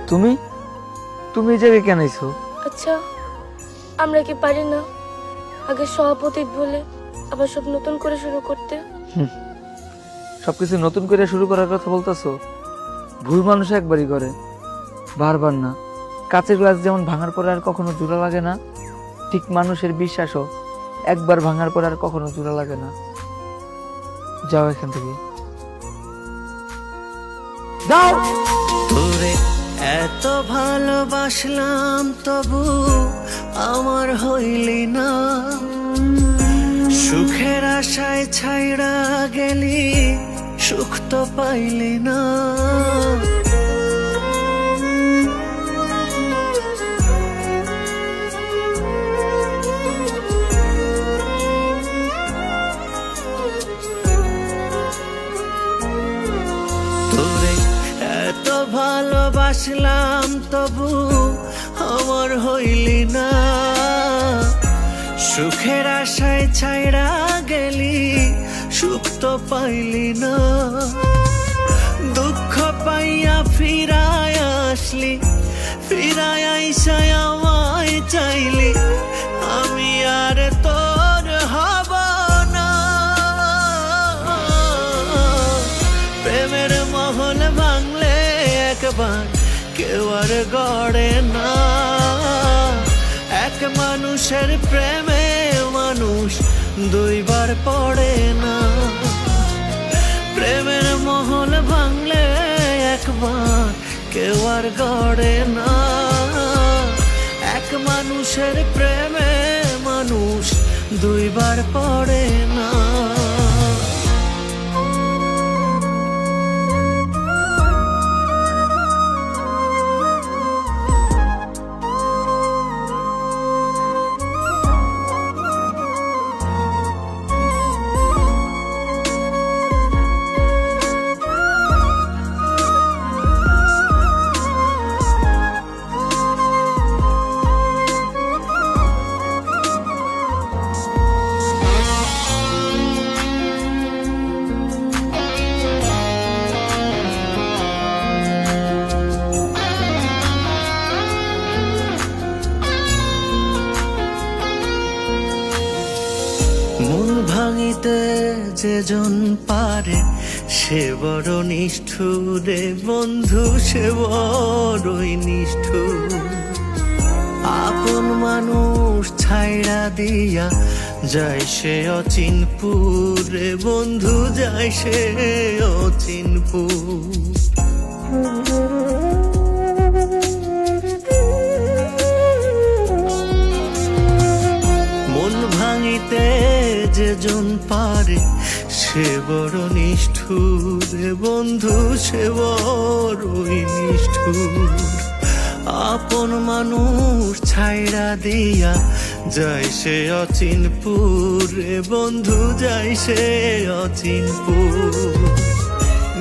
তুমি তুমি এই জায়গায় কেন আইছো? আচ্ছা, আমরা কি পারি না আগে সভাপতি বলে আবার সব নতুন করে শুরু করতে? সবকিছু নতুন করে শুরু করার কথা বলতেছো? ভুল মানুষ একবারই করে, বারবার না। কাঁচের গ্লাস যেমন ভাঙার পরে আর কখনো জোড়া লাগে না, ঠিক মানুষের বিশ্বাসও একবার ভাঙার পরে আর কখনো জোড়া লাগে না। যাও এখান থেকে, যাও। তোরে এত ভালোবাসলাম তবু আমার হইলি না, সুখের আশায় ছাইড়া গেলি সুখ তো পাইলি না। তোরে এত ভালোবাসলাম তবু আমার হইলি না, সুখের আশায় ছাইড়া গেলি সুখ তো পাইলি না। দুঃখ পাইয়া ফিরায় আসলি, ফিরায় আইসায় আমায় চাইলি, আমি আর তোর হব না। প্রেমের মহল ভাঙলে একবার কেউ আর গড়ে না, এক মানুষের প্রেমে মানুষ দুইবার পড়ে না। প্রেমের মহল ভাঙলে একবার কেউ আর গড়ে না, এক মানুষের প্রেমে মানুষ দুইবার পড়ে না। মন ভাঙিতে যেজন পারে সে বড় নিষ্ঠুরে বন্ধু, সে বড়ই নিষ্ঠুর। আপন মানুষ ছাইড়া দিয়া যায় সে অচিনপুরে বন্ধু, যায় সে অচিনপুর। মন ভাঙিতে যেজন পারে সে বড় নিষ্ঠুর বন্ধু, সে বড়ই নিষ্ঠুর। আপন মানুষ ছাইড়া দিয়া যায় সে অচিনপুর বন্ধু, যায় সে অচিনপুর।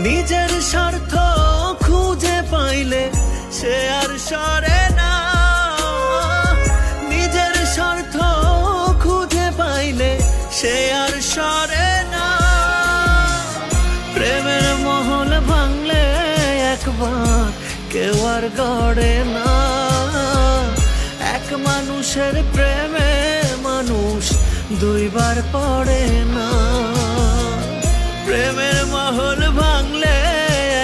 নিজের স্বার্থ খুঁজে পাইলে সে আর সরে না, নিজের স্বার্থ খুঁজে পাইলে সে আর সরে না। প্রেমের মহল ভাঙলে একবার কেউ আর গড়ে না, এক মানুষের প্রেমে মানুষ দুইবার পড়ে না। প্রেমের মহল ভাঙলে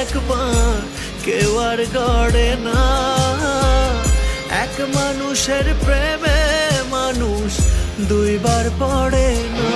একবার কেউ আর গড়ে না, এক মানুষের প্রেমে মানুষ দুইবার পড়ে না।